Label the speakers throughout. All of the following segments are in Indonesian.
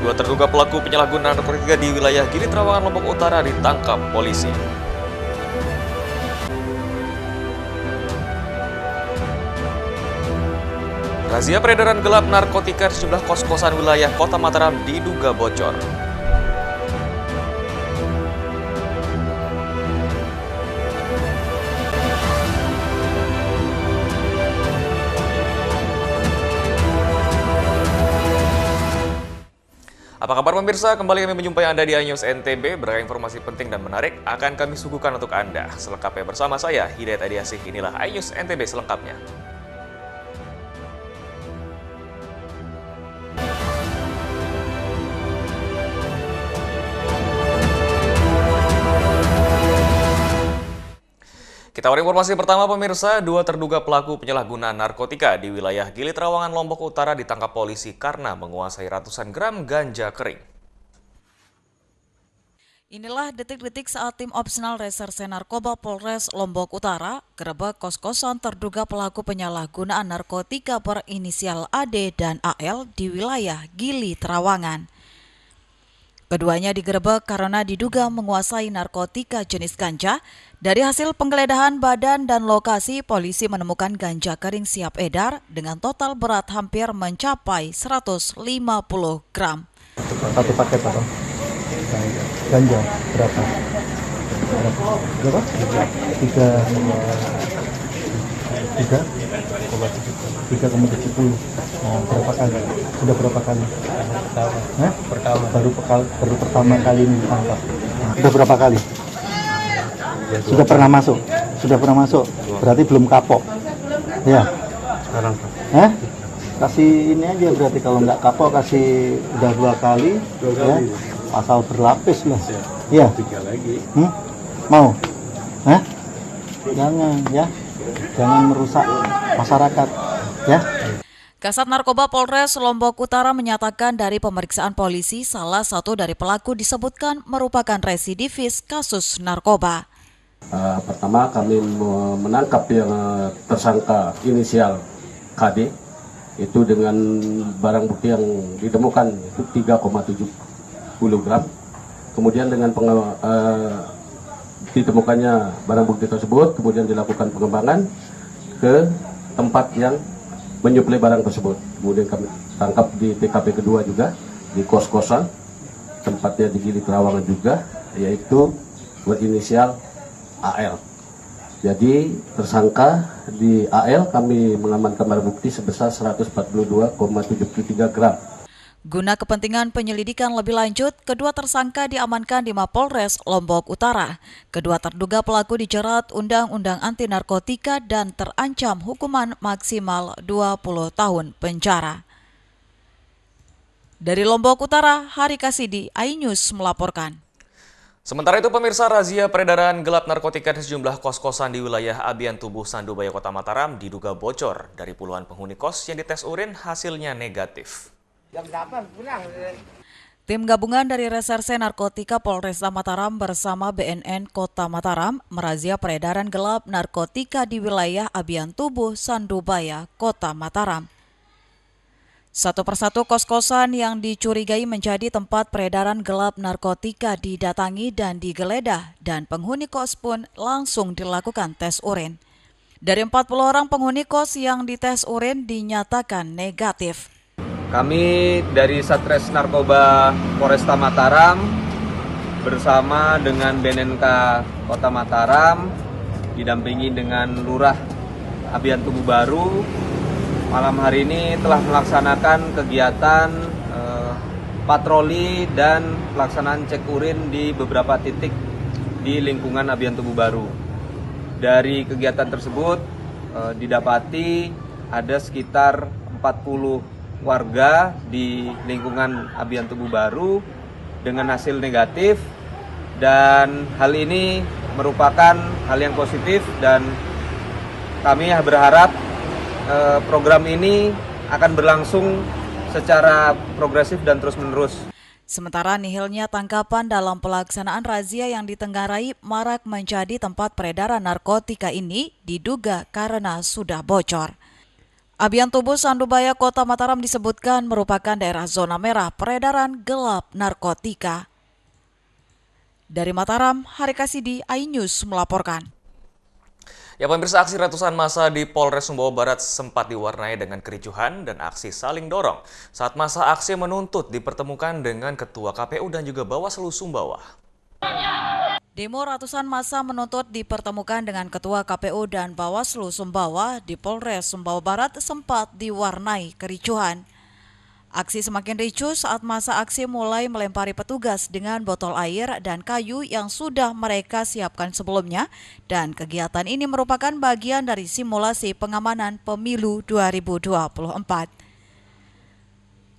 Speaker 1: Dua terduga pelaku penyalahgunaan narkotika di wilayah Gili Trawangan, Lombok Utara ditangkap polisi. Razia peredaran gelap narkotika di sejumlah kos-kosan wilayah Kota Mataram diduga bocor. Apa kabar pemirsa? Kembali kami menjumpai Anda di iNews NTB. Beragam informasi penting dan menarik akan kami suguhkan untuk Anda. Selengkapnya bersama saya, Hidayat Adiasih. Inilah iNews NTB selengkapnya. Kita awali informasi pertama pemirsa, dua terduga pelaku penyalahgunaan narkotika di wilayah Gili Trawangan, Lombok Utara ditangkap polisi karena menguasai ratusan gram ganja kering.
Speaker 2: Inilah detik-detik saat tim opsional reserse narkoba Polres Lombok Utara gerebek kos-kosan terduga pelaku penyalahgunaan narkotika berinisial AD dan AL di wilayah Gili Trawangan. Keduanya digerebek karena diduga menguasai narkotika jenis ganja. Dari hasil penggeledahan badan dan lokasi, polisi menemukan ganja kering siap edar dengan total berat hampir mencapai 150 gram.
Speaker 3: Satu paket apa? Ganja berapa? Berapa? Tiga 3,70. Nah, berapa kali? Sudah berapa kali? Pertama. Baru pertama kali ini ditangkap. Sudah berapa kali? Sudah pernah masuk? Sudah pernah masuk? Berarti belum kapok? Ya? Sekarang. Kasih ini aja berarti, kalau nggak kapok kasih udah 2 kali. Ya? Pasal berlapis lah. Ya? 3 lagi. Mau? Jangan ya. Jangan merusak masyarakat. Ya?
Speaker 2: Kasat Narkoba Polres Lombok Utara menyatakan dari pemeriksaan polisi, salah satu dari pelaku disebutkan merupakan residivis kasus narkoba.
Speaker 4: Pertama kami menangkap yang tersangka inisial KD itu dengan barang bukti yang ditemukan itu 3,70 gram. Kemudian dengan ditemukannya barang bukti tersebut, kemudian dilakukan pengembangan ke tempat yang menyuplai barang tersebut. Kemudian kami tangkap di TKP kedua juga, di kos-kosan, tempatnya di Gili Trawangan juga, yaitu berinisial AL. Jadi tersangka di AL kami mengamankan barang bukti sebesar 142,73 gram.
Speaker 2: Guna kepentingan penyelidikan lebih lanjut, kedua tersangka diamankan di Mapolres Lombok Utara. Kedua terduga pelaku dijerat Undang-Undang Anti Narkotika dan terancam hukuman maksimal 20 tahun penjara. Dari Lombok Utara, Hari Kasidi, iNews melaporkan.
Speaker 1: Sementara itu pemirsa, razia peredaran gelap narkotika di sejumlah kos-kosan di wilayah Abian Tubuh Sandubaya Kota Mataram diduga bocor. Dari puluhan penghuni kos yang dites urin hasilnya negatif.
Speaker 2: Tim gabungan dari Reserse Narkotika Polresta Mataram bersama BNN Kota Mataram merazia peredaran gelap narkotika di wilayah Abian Tubuh Sandubaya Kota Mataram. Satu persatu kos-kosan yang dicurigai menjadi tempat peredaran gelap narkotika didatangi dan digeledah, dan penghuni kos pun langsung dilakukan tes urin. Dari 40 orang penghuni kos yang dites urin dinyatakan negatif.
Speaker 5: Kami dari Satres Narkoba Polresta Mataram bersama dengan BNNK Kota Mataram didampingi dengan Lurah Abian Tubuh Baru, malam hari ini telah melaksanakan kegiatan patroli dan pelaksanaan cek urin di beberapa titik di lingkungan Abian Tubuh Baru. Dari kegiatan tersebut didapati ada sekitar 40 warga di lingkungan Abian Tubuh Baru dengan hasil negatif, dan hal ini merupakan hal yang positif dan kami berharap program ini akan berlangsung secara progresif dan terus-menerus.
Speaker 2: Sementara nihilnya tangkapan dalam pelaksanaan razia yang ditenggarai marak menjadi tempat peredaran narkotika ini diduga karena sudah bocor. Abian Tubuh Sandubaya Kota Mataram disebutkan merupakan daerah zona merah peredaran gelap narkotika. Dari Mataram, Hari Kasidi, iNews melaporkan.
Speaker 1: Ya pemirsa, aksi ratusan massa di Polres Sumbawa Barat sempat diwarnai dengan kericuhan dan aksi saling dorong saat massa aksi menuntut dipertemukan dengan Ketua KPU dan juga Bawaslu Sumbawa.
Speaker 2: Demo ratusan massa menuntut dipertemukan dengan Ketua KPU dan Bawaslu Sumbawa di Polres Sumbawa Barat sempat diwarnai kericuhan. Aksi semakin ricuh saat massa aksi mulai melempari petugas dengan botol air dan kayu yang sudah mereka siapkan sebelumnya, dan kegiatan ini merupakan bagian dari simulasi pengamanan pemilu 2024.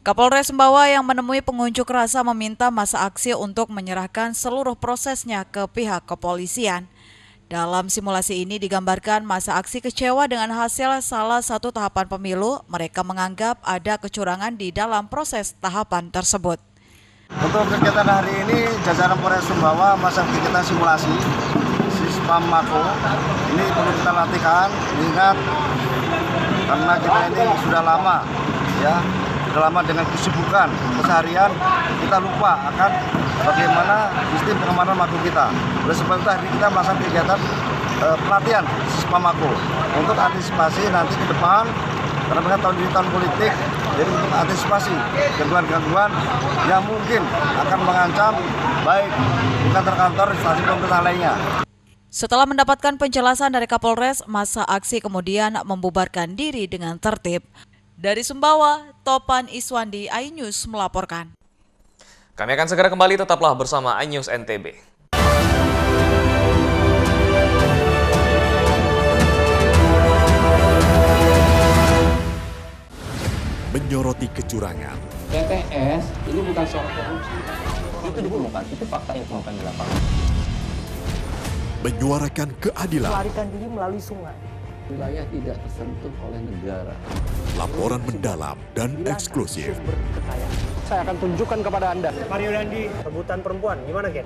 Speaker 2: Kapolres Sumbawa yang menemui pengunjuk rasa meminta massa aksi untuk menyerahkan seluruh prosesnya ke pihak kepolisian. Dalam simulasi ini digambarkan massa aksi kecewa dengan hasil salah satu tahapan pemilu. Mereka menganggap ada kecurangan di dalam proses tahapan tersebut.
Speaker 6: Untuk kegiatan hari ini, jajaran Polres Sumbawa masa kegiatan simulasi Sispam Mako. Ini perlu kita latihkan, ingat karena kita ini sudah lama, dengan kesibukan keseharian, kita lupa akan bagaimana sistem pengamanan Mako kita. Oleh sebab itu hari ini kita melaksanakan kegiatan pelatihan Sispam Mako untuk antisipasi nanti ke depan, karena mereka tahun ini tahun politik, jadi untuk antisipasi gangguan-gangguan yang mungkin akan mengancam baik di kantor-kantor instansi pemerintah lainnya.
Speaker 2: Setelah mendapatkan penjelasan dari Kapolres, massa aksi kemudian membubarkan diri dengan tertib. Dari Sumbawa, Topan Iswandi, iNews melaporkan.
Speaker 1: Kami akan segera kembali, tetaplah bersama iNews NTB.
Speaker 7: Menyoroti kecurangan.
Speaker 8: TTS ini bukan soal korupsi. Itu ditemukan, itu fakta yang ditemukan di lapangan.
Speaker 7: Menyuarakan keadilan.
Speaker 9: Melarikan diri melalui sungai.
Speaker 8: Wilayah tidak tersentuh oleh negara.
Speaker 7: Laporan mendalam dan eksklusif.
Speaker 9: Saya akan tunjukkan kepada Anda. Mario Dandi, rebutan perempuan, gimana Ken?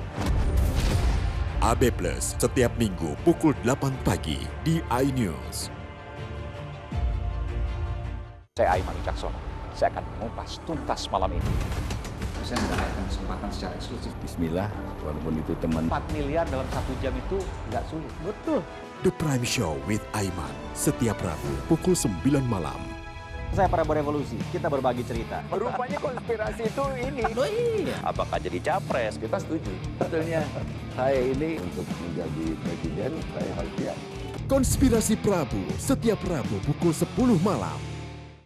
Speaker 7: AB Plus setiap minggu pukul 8 pagi di iNews.
Speaker 10: Saya Aiman Wicaksono. Saya akan mengupas tuntas malam ini.
Speaker 11: Saya mendapatkan kesempatan secara eksklusif.
Speaker 10: Bismillah, walaupun itu teman.
Speaker 11: 4 miliar dalam 1 jam itu nggak sulit.
Speaker 9: Betul.
Speaker 7: The Prime Show with Aiman setiap Rabu pukul 9 malam.
Speaker 11: Saya Prabowo Revolusi, kita berbagi cerita.
Speaker 10: Rupanya konspirasi itu ini.
Speaker 11: Oh iya.
Speaker 10: Apakah jadi capres? Kita setuju.
Speaker 4: Sebetulnya saya ini untuk menjadi presiden, saya harus siap.
Speaker 7: Konspirasi Prabu setiap Rabu pukul 10 malam.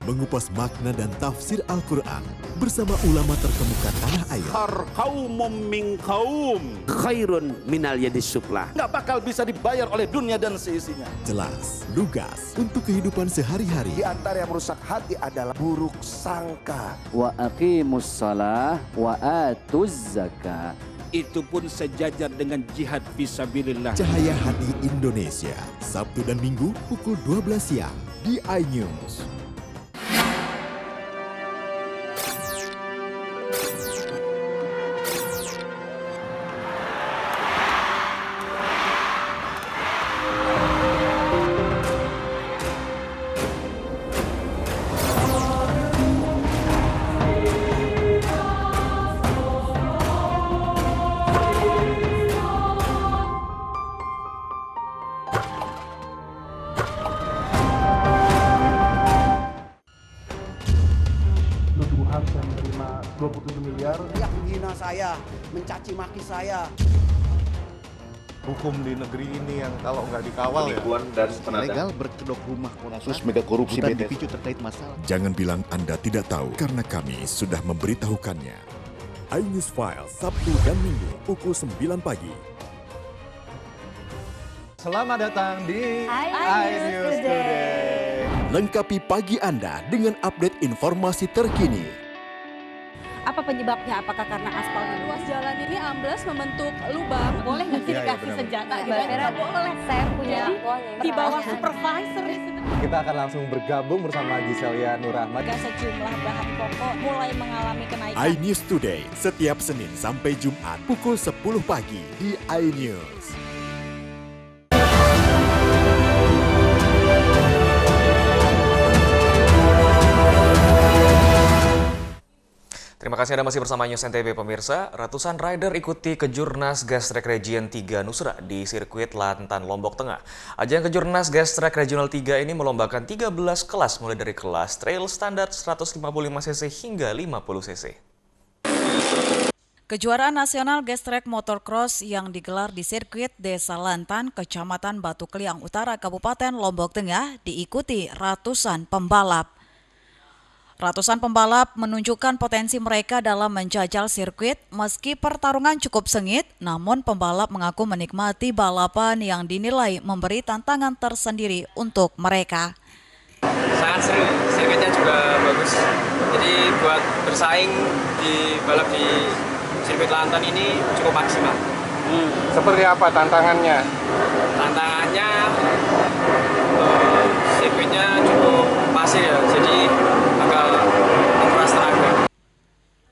Speaker 7: Mengupas makna dan tafsir Al-Quran bersama ulama terkemuka tanah air.
Speaker 12: Kaumum min kaum khairun minal yadis suflah. Nggak bakal bisa dibayar oleh dunia dan seisinya.
Speaker 7: Jelas, lugas untuk kehidupan sehari-hari.
Speaker 6: Di antara yang merusak hati adalah buruk sangka.
Speaker 8: Wa aqimus shalah wa atuz zakah.
Speaker 12: Itu pun sejajar dengan jihad fisabilillah.
Speaker 7: Cahaya Hati Indonesia, Sabtu dan Minggu pukul 12 siang di iNews.
Speaker 3: Saya menerima 27 miliar.
Speaker 9: Yang menghina saya, mencaci maki saya.
Speaker 6: Hukum di negeri ini yang kalau nggak dikawal
Speaker 3: Legal berkedok rumah
Speaker 6: kasus mega korupsi
Speaker 3: bukan dipicu terkait masalah.
Speaker 7: Jangan bilang Anda tidak tahu karena kami sudah memberitahukannya. iNews File Sabtu dan Minggu pukul 9 pagi.
Speaker 6: Selamat datang di iNews Today.
Speaker 7: Lengkapi pagi Anda dengan update informasi terkini.
Speaker 13: Apa penyebabnya? Apakah karena aspal ruas jalan ini ambles membentuk lubang? Boleh nggak sih dikasih senjata? Nggak boleh. Saya punya di bawah supervisor.
Speaker 6: Kita akan langsung bergabung bersama Giselia Nurahmat.
Speaker 13: Sejumlah bahan pokok mulai mengalami kenaikan.
Speaker 7: iNews Today setiap Senin sampai Jumat pukul 10 pagi di iNews.
Speaker 1: Terima kasih Anda masih bersama News NTB pemirsa. Ratusan rider ikuti Kejurnas Gas Track Region 3 Nusra di sirkuit Lantan, Lombok Tengah. Ajang Kejurnas Gas Track Regional 3 ini melombakan 13 kelas mulai dari kelas trail standar 155 cc hingga 50 cc.
Speaker 2: Kejuaraan nasional Gas Track Motocross yang digelar di sirkuit Desa Lantan, Kecamatan Batu Kliang Utara, Kabupaten Lombok Tengah diikuti ratusan pembalap. Ratusan pembalap menunjukkan potensi mereka dalam menjajal sirkuit. Meski pertarungan cukup sengit, namun pembalap mengaku menikmati balapan yang dinilai memberi tantangan tersendiri untuk mereka.
Speaker 14: Sangat seru, sirkuitnya juga bagus. Jadi buat bersaing di balap di sirkuit Lantan ini cukup maksimal.
Speaker 9: Seperti apa tantangannya?
Speaker 14: Tantangannya sirkuitnya cukup pasir ya, jadi agak menguras tenaga.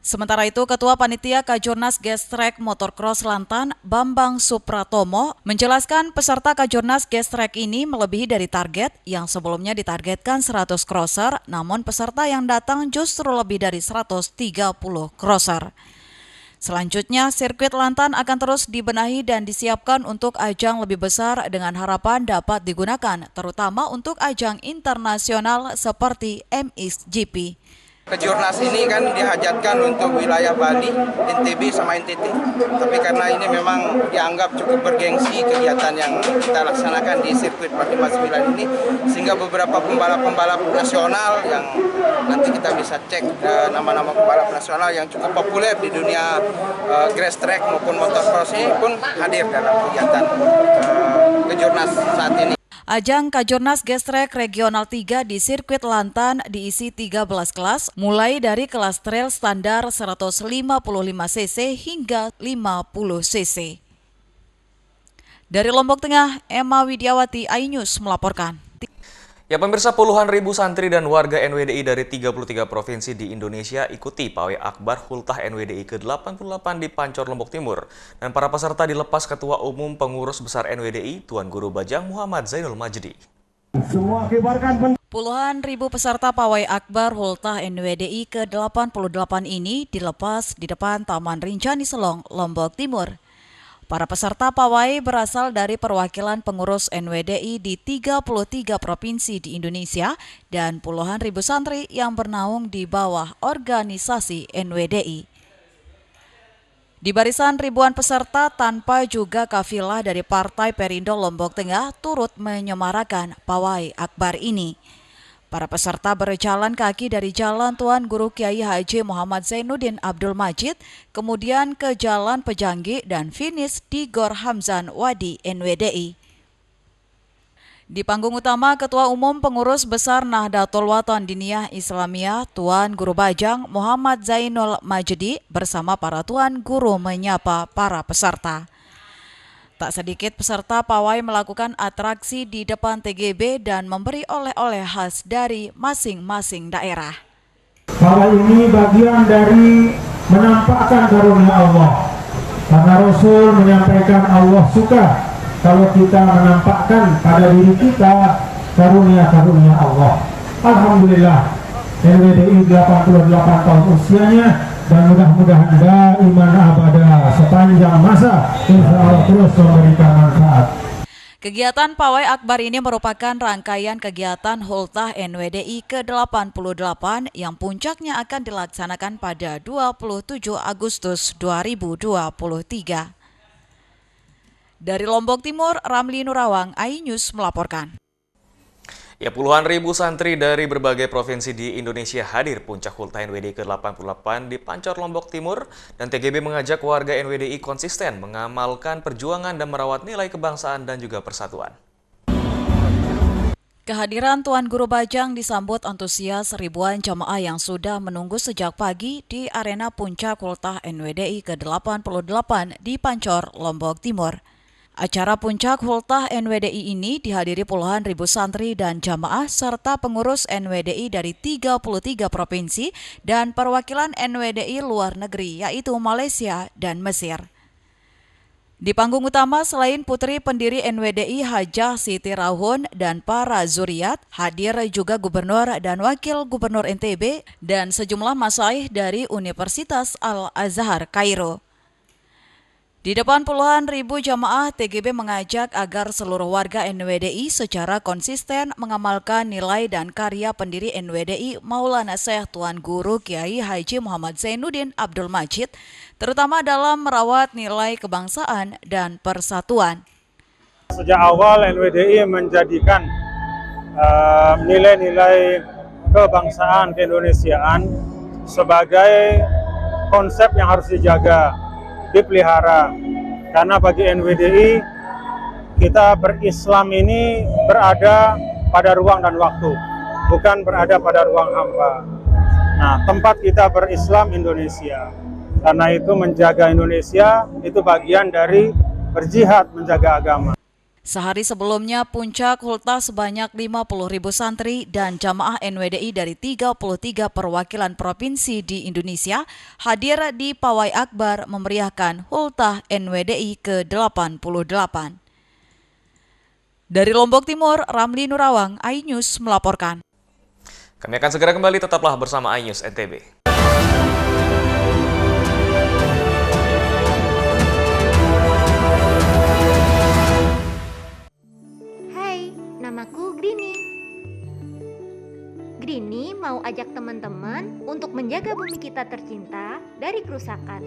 Speaker 2: Sementara itu, Ketua Panitia Kajurnas Gas Track Motocross Lantan, Bambang Supratomo, menjelaskan peserta Kajurnas Gas Track ini melebihi dari target yang sebelumnya ditargetkan 100 crosser, namun peserta yang datang justru lebih dari 130 crosser. Selanjutnya, sirkuit Lantan akan terus dibenahi dan disiapkan untuk ajang lebih besar dengan harapan dapat digunakan, terutama untuk ajang internasional seperti MXGP.
Speaker 15: Kejurnas ini kan dihajatkan untuk wilayah Bali, NTB sama NTT. Tapi karena ini memang dianggap cukup bergengsi kegiatan yang kita laksanakan di sirkuit 459 ini, sehingga beberapa pembalap-pembalap nasional yang nanti kita bisa cek nama-nama pembalap nasional yang cukup populer di dunia grass track maupun motocross ini pun hadir dalam kegiatan Kejurnas saat ini.
Speaker 2: Ajang Kajurnas Gas Track Regional 3 di sirkuit Lantan diisi 13 kelas, mulai dari kelas trail standar 155 cc hingga 50 cc. Dari Lombok Tengah, Emma Widiawati, iNews melaporkan.
Speaker 1: Ya pemirsa, puluhan ribu santri dan warga NWDI dari 33 provinsi di Indonesia ikuti pawai akbar Hultah NWDI ke-88 di Pancor, Lombok Timur. Dan para peserta dilepas Ketua Umum Pengurus Besar NWDI, Tuan Guru Bajang Muhammad Zainul Majdi.
Speaker 2: Puluhan ribu peserta pawai akbar Hultah NWDI ke-88 ini dilepas di depan Taman Rinjani Selong, Lombok Timur. Para peserta pawai berasal dari perwakilan pengurus NWDI di 33 provinsi di Indonesia dan puluhan ribu santri yang bernaung di bawah organisasi NWDI. Di barisan ribuan peserta tanpa juga kafilah dari Partai Perindo Lombok Tengah turut menyemarakan pawai akbar ini. Para peserta berjalan kaki dari Jalan Tuan Guru Kiai Haji Muhammad Zainuddin Abdul Majid, kemudian ke Jalan Pejanggi dan finish di Gor Hamzan Wadi NWDI. Di panggung utama, Ketua Umum Pengurus Besar Nahdlatul Wathon Diniyah Islamiyah Tuan Guru Bajang Muhammad Zainul Majdi bersama para Tuan Guru menyapa para peserta. Tak sedikit peserta pawai melakukan atraksi di depan TGB dan memberi oleh-oleh khas dari masing-masing daerah.
Speaker 16: Pawai ini bagian dari menampakkan karunia Allah. Karena Rasul menyampaikan Allah suka kalau kita menampakkan pada diri kita karunia-karunia Allah. Alhamdulillah, NWDI 88 tahun usianya dan mudah-mudahan daiman abada sepanjang masa insya Allah terus memberikan manfaat.
Speaker 2: Kegiatan pawai akbar ini merupakan rangkaian kegiatan Hultah NWDI ke-88 yang puncaknya akan dilaksanakan pada 27 Agustus 2023. Dari Lombok Timur, Ramli Nurawang, iNews melaporkan.
Speaker 1: Ya, puluhan ribu santri dari berbagai provinsi di Indonesia hadir puncak Hultah NWDI ke-88 di Pancor, Lombok Timur, dan TGB mengajak warga NWDI konsisten mengamalkan perjuangan dan merawat nilai kebangsaan dan juga persatuan.
Speaker 2: Kehadiran Tuan Guru Bajang disambut antusias ribuan jamaah yang sudah menunggu sejak pagi di arena puncak Hultah NWDI ke-88 di Pancor, Lombok Timur. Acara puncak Hultah NWDI ini dihadiri puluhan ribu santri dan jamaah serta pengurus NWDI dari 33 provinsi dan perwakilan NWDI luar negeri yaitu Malaysia dan Mesir. Di panggung utama selain putri pendiri NWDI Hajah Siti Rauhun dan para zuriat, hadir juga Gubernur dan Wakil Gubernur NTB dan sejumlah masyaikh dari Universitas Al-Azhar Kairo. Di depan puluhan ribu jamaah, TGB mengajak agar seluruh warga NWDI secara konsisten mengamalkan nilai dan karya pendiri NWDI Maulana Syekh Tuan Guru Kiai Haji Muhammad Zainuddin Abdul Majid, terutama dalam merawat nilai kebangsaan dan persatuan.
Speaker 16: Sejak awal NWDI menjadikan nilai-nilai kebangsaan keindonesiaan sebagai konsep yang harus dijaga, dipelihara, karena bagi NWDI kita berislam ini berada pada ruang dan waktu, bukan berada pada ruang hampa. Nah, tempat kita berislam Indonesia, karena itu menjaga Indonesia itu bagian dari berjihad menjaga agama.
Speaker 2: Sehari sebelumnya, puncak hulta sebanyak 50.000 santri dan jamaah NWDI dari 33 perwakilan provinsi di Indonesia hadir di Pawai Akbar memeriahkan hulta NWDI ke-88. Dari Lombok Timur, Ramli Nurawang, iNews melaporkan.
Speaker 1: Kami akan segera kembali, tetaplah bersama iNews NTB.
Speaker 17: Namaku Grini. Grini mau ajak teman-teman untuk menjaga bumi kita tercinta dari kerusakan.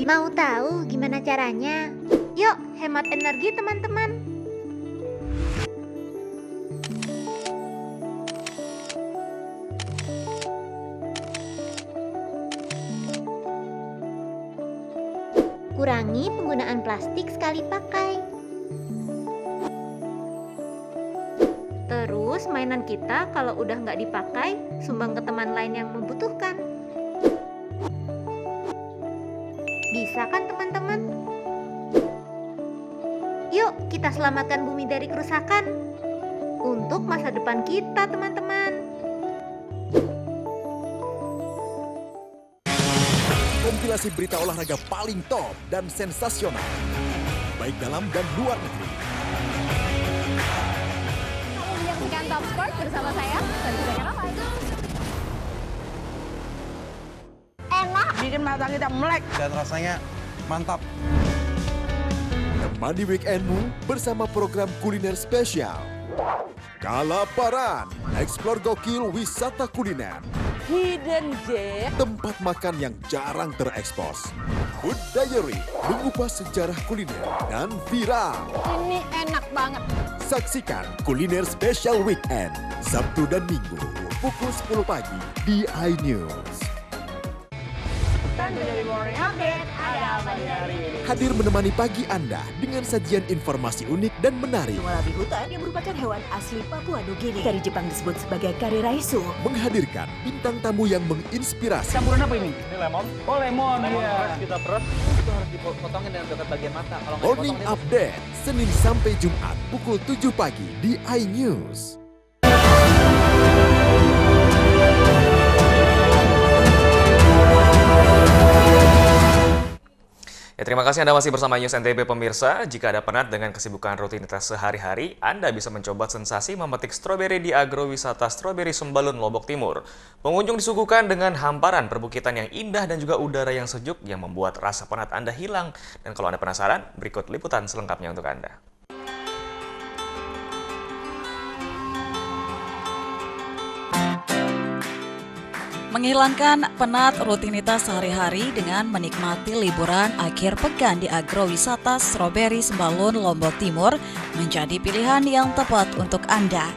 Speaker 17: Mau tahu gimana caranya? Yuk, hemat energi teman-teman. Kurangi penggunaan plastik sekali pakai. Terus mainan kita kalau udah nggak dipakai, sumbang ke teman lain yang membutuhkan. Bisa kan teman-teman? Yuk kita selamatkan bumi dari kerusakan. Untuk masa depan kita teman-teman.
Speaker 7: Kompilasi berita olahraga paling top dan sensasional, baik dalam dan luar negeri.
Speaker 13: Menyaksikan Top Sport bersama saya, Sanjika Ramai. Enak, bikin mata kita melek
Speaker 6: dan rasanya mantap.
Speaker 7: Temani weekendmu bersama program kuliner spesial. Kalaparan, eksplor gokil wisata kuliner.
Speaker 13: Hidden Gem,
Speaker 7: tempat makan yang jarang terekspos. Food Diary, mengupas sejarah kuliner dan viral.
Speaker 13: Ini enak banget.
Speaker 7: Saksikan kuliner spesial weekend, Sabtu dan Minggu, pukul 10 pagi di iNews. Hadir menemani pagi Anda dengan sajian informasi unik dan menarik.
Speaker 18: Walabi hutan yang merupakan hewan asli Papua Nugini dari Jepang disebut sebagai kare raisu.
Speaker 7: Menghadirkan bintang tamu yang menginspirasi.
Speaker 11: Campuran apa ini? Ini lemon. Oh lemon,
Speaker 6: ya. Kita peras.
Speaker 11: Itu harus dipotongin dengan dekat bagian mata. Kalau
Speaker 7: Morning Update, Senin sampai Jumat pukul 7 pagi di iNews.
Speaker 1: Ya, terima kasih Anda masih bersama iNews NTB pemirsa. Jika ada penat dengan kesibukan rutinitas sehari-hari, Anda bisa mencoba sensasi memetik stroberi di agrowisata Stroberi Sembalun, Lombok Timur. Pengunjung disuguhkan dengan hamparan perbukitan yang indah dan juga udara yang sejuk yang membuat rasa penat Anda hilang. Dan kalau Anda penasaran, berikut liputan selengkapnya untuk Anda.
Speaker 2: Menghilangkan penat rutinitas sehari-hari dengan menikmati liburan akhir pekan di agrowisata Stroberi Sembalun, Lombok Timur menjadi pilihan yang tepat untuk Anda.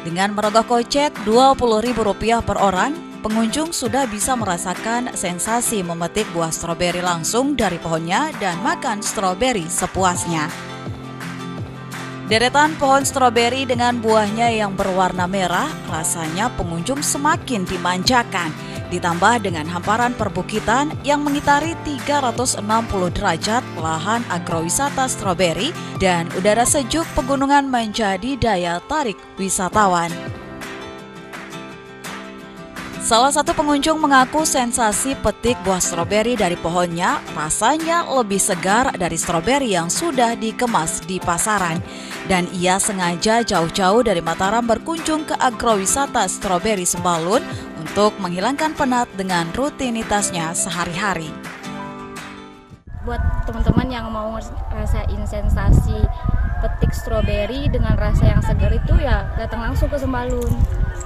Speaker 2: Dengan merogoh kocek Rp20.000 per orang, pengunjung sudah bisa merasakan sensasi memetik buah stroberi langsung dari pohonnya dan makan stroberi sepuasnya. Deretan pohon stroberi dengan buahnya yang berwarna merah, rasanya pengunjung semakin dimanjakan. Ditambah dengan hamparan perbukitan yang mengitari 360 derajat lahan agrowisata stroberi dan udara sejuk pegunungan menjadi daya tarik wisatawan. Salah satu pengunjung mengaku sensasi petik buah stroberi dari pohonnya rasanya lebih segar dari stroberi yang sudah dikemas di pasaran. Dan ia sengaja jauh-jauh dari Mataram berkunjung ke agrowisata Stroberi Sembalun untuk menghilangkan penat dengan rutinitasnya sehari-hari.
Speaker 19: Buat teman-teman yang mau ngerasain sensasi petik stroberi dengan rasa yang segar itu ya datang langsung ke Sembalun.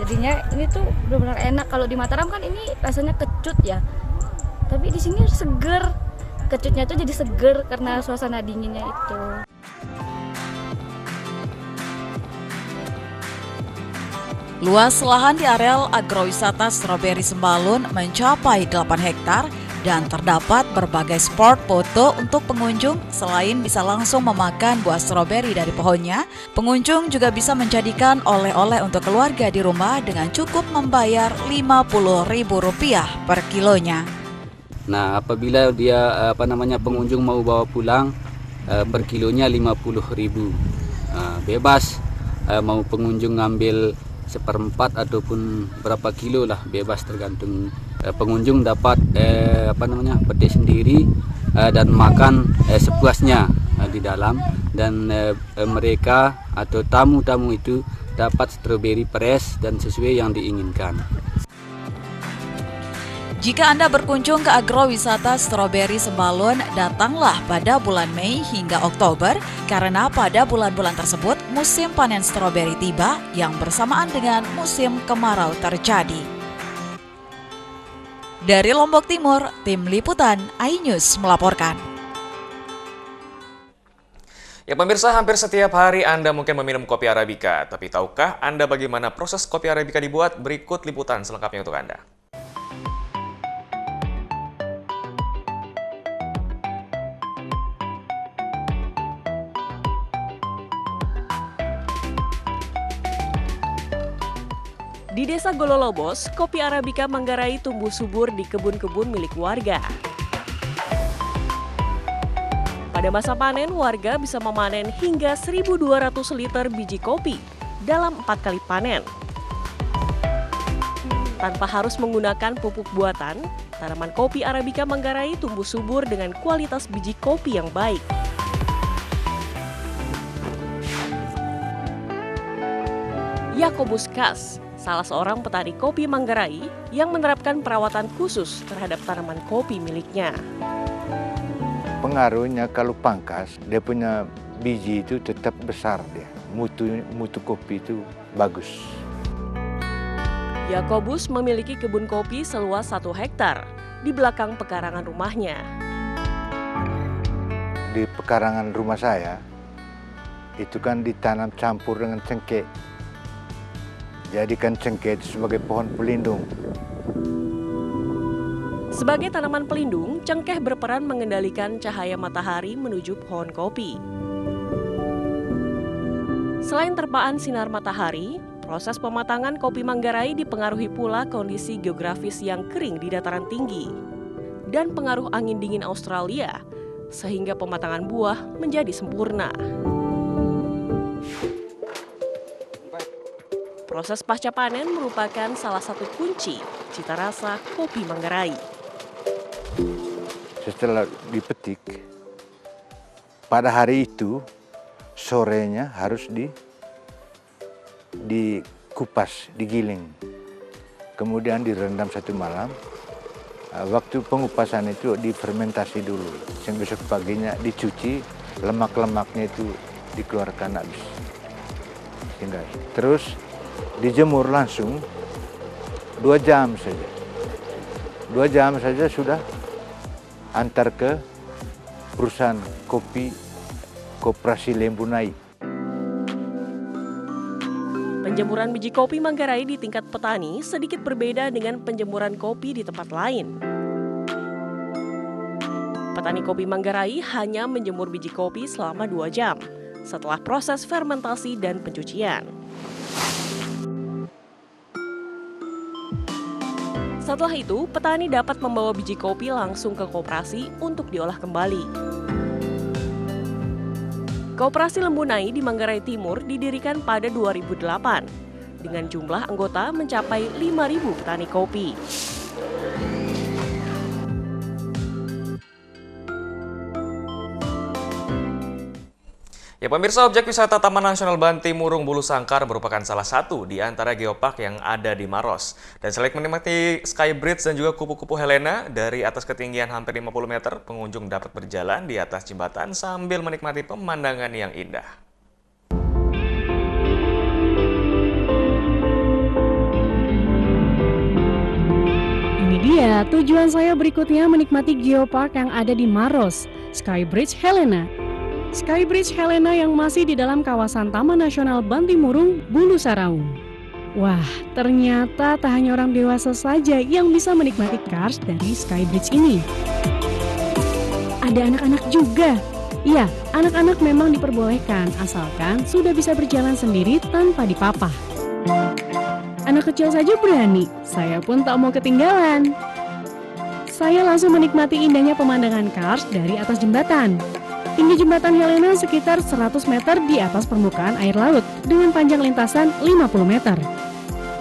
Speaker 19: Jadinya ini tuh benar-benar enak. Kalau di Mataram kan ini rasanya kecut ya, tapi di sini seger. Kecutnya tuh jadi seger karena suasana dinginnya itu.
Speaker 2: Luas lahan di areal agrowisata Stroberi Sembalun mencapai 8 hektar dan terdapat berbagai spot foto untuk pengunjung. Selain bisa langsung memakan buah stroberi dari pohonnya, pengunjung juga bisa menjadikan oleh-oleh untuk keluarga di rumah dengan cukup membayar Rp50.000 per kilonya.
Speaker 20: Nah, apabila dia pengunjung mau bawa pulang per kilonya 50.000. Bebas mau pengunjung ngambil seperempat ataupun berapa kilo lah, bebas tergantung pengunjung dapat petik sendiri dan makan sepuasnya di dalam, dan mereka atau tamu-tamu itu dapat stroberi fresh dan sesuai yang diinginkan.
Speaker 2: Jika Anda berkunjung ke agrowisata Stroberi Sembalun, datanglah pada bulan Mei hingga Oktober karena pada bulan-bulan tersebut musim panen stroberi tiba yang bersamaan dengan musim kemarau terjadi. Dari Lombok Timur, Tim Liputan iNews melaporkan.
Speaker 1: Ya pemirsa, hampir setiap hari Anda mungkin meminum kopi Arabica, tapi tahukah Anda bagaimana proses kopi Arabica dibuat? Berikut liputan selengkapnya untuk Anda.
Speaker 21: Di Desa Gololobos, kopi Arabica Manggarai tumbuh subur di kebun-kebun milik warga. Pada masa panen, warga bisa memanen hingga 1.200 liter biji kopi dalam 4 kali panen. Tanpa harus menggunakan pupuk buatan, tanaman kopi Arabica Manggarai tumbuh subur dengan kualitas biji kopi yang baik. Yakobus Kas, salah seorang petani kopi Manggarai yang menerapkan perawatan khusus terhadap tanaman kopi miliknya.
Speaker 22: Pengaruhnya kalau pangkas, dia punya biji itu tetap besar dia. Mutu kopi itu bagus.
Speaker 21: Yakobus memiliki kebun kopi seluas 1 hektar di belakang pekarangan rumahnya.
Speaker 22: Di pekarangan rumah saya, itu kan ditanam campur dengan cengkeh. Jadikan cengkeh itu sebagai pohon pelindung.
Speaker 21: Sebagai tanaman pelindung, cengkeh berperan mengendalikan cahaya matahari menuju pohon kopi. Selain terpaan sinar matahari, proses pematangan kopi Manggarai dipengaruhi pula kondisi geografis yang kering di dataran tinggi dan pengaruh angin dingin Australia, sehingga pematangan buah menjadi sempurna. Proses pasca panen merupakan salah satu kunci cita rasa kopi Manggarai.
Speaker 22: Setelah dipetik, pada hari itu sorenya harus dikupas, digiling. Kemudian direndam 1 malam. Waktu pengupasan itu difermentasi dulu. Besok paginya dicuci, lemak-lemaknya itu dikeluarkan habis. Sehingga terus dijemur langsung 2 jam saja. 2 jam saja sudah antar ke perusahaan kopi Koperasi Lembunai.
Speaker 21: Penjemuran biji kopi Manggarai di tingkat petani sedikit berbeda dengan penjemuran kopi di tempat lain. Petani kopi Manggarai hanya menjemur biji kopi selama 2 jam setelah proses fermentasi dan pencucian. Setelah itu, petani dapat membawa biji kopi langsung ke koperasi untuk diolah kembali. Koperasi Lembunai di Manggarai Timur didirikan pada 2008. dengan jumlah anggota mencapai 5.000 petani kopi.
Speaker 1: Ya pemirsa, objek wisata Taman Nasional Banti Murung Bulu Sangkar merupakan salah satu di antara geopark yang ada di Maros. Dan selain menikmati Sky Bridge dan juga kupu-kupu Helena dari atas ketinggian hampir 50 meter, pengunjung dapat berjalan di atas jembatan sambil menikmati pemandangan yang indah.
Speaker 5: Ini dia tujuan saya berikutnya menikmati geopark yang ada di Maros, Sky Bridge Helena. Sky Bridge Helena yang masih di dalam kawasan Taman Nasional Banti Murung, Bulu Saraung. Wah, ternyata tak hanya orang dewasa saja yang bisa menikmati Cars dari Sky Bridge ini. Ada anak-anak juga. Iya, anak-anak memang diperbolehkan asalkan sudah bisa berjalan sendiri tanpa dipapah. Anak kecil saja berani, saya pun tak mau ketinggalan. Saya langsung menikmati indahnya pemandangan Cars dari atas jembatan. Tinggi jembatan Helena sekitar 100 meter di atas permukaan air laut dengan panjang lintasan 50 meter.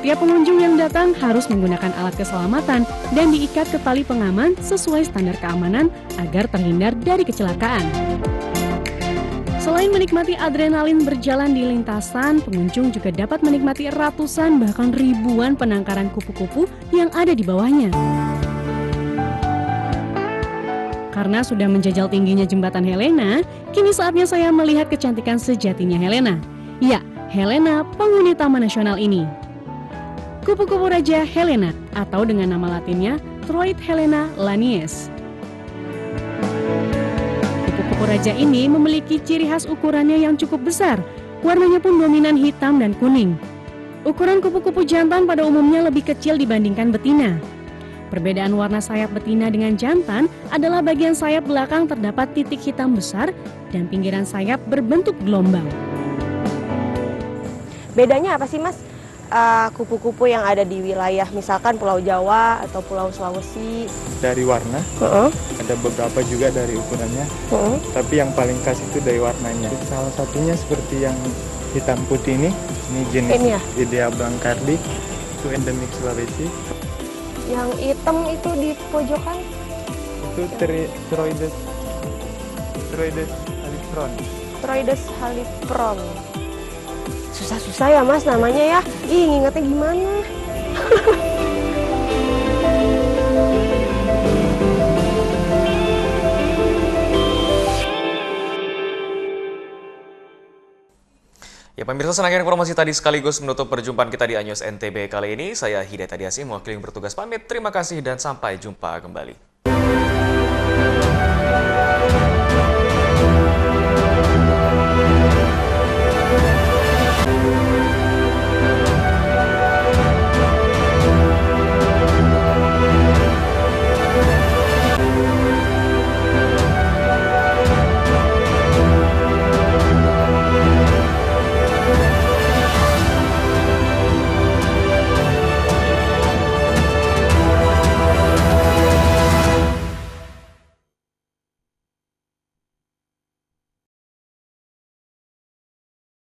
Speaker 5: Tiap pengunjung yang datang harus menggunakan alat keselamatan dan diikat ke tali pengaman sesuai standar keamanan agar terhindar dari kecelakaan. Selain menikmati adrenalin berjalan di lintasan, pengunjung juga dapat menikmati ratusan bahkan ribuan penangkaran kupu-kupu yang ada di bawahnya. Karena sudah menjajal tingginya jembatan Helena, kini saatnya saya melihat kecantikan sejatinya Helena. Ya, Helena, penghuni Taman Nasional ini. Kupu-kupu Raja Helena, atau dengan nama latinnya Troid Helena lanius. Kupu-kupu Raja ini memiliki ciri khas ukurannya yang cukup besar, warnanya pun dominan hitam dan kuning. Ukuran kupu-kupu jantan pada umumnya lebih kecil dibandingkan betina. Perbedaan warna sayap betina dengan jantan adalah bagian sayap belakang terdapat titik hitam besar dan pinggiran sayap berbentuk gelombang.
Speaker 10: Bedanya apa sih Mas? Kupu-kupu yang ada di wilayah misalkan Pulau Jawa atau Pulau Sulawesi?
Speaker 3: Dari warna, ada beberapa juga dari ukurannya, tapi yang paling khas itu dari warnanya. Salah satunya seperti yang hitam putih ini jenis Idea blancardi, itu endemik Sulawesi.
Speaker 10: Yang hitam itu di pojokan?
Speaker 3: Itu Troides halipron.
Speaker 10: Troides halipron. Susah-susah ya Mas namanya ya. Ih, ngingetnya gimana?
Speaker 1: Ya pemirsa, senangnya informasi tadi sekaligus menutup perjumpaan kita di Anyus NTB kali ini. Saya Hidayat Adiasi, mewakili yang bertugas pamit. Terima kasih dan sampai jumpa kembali.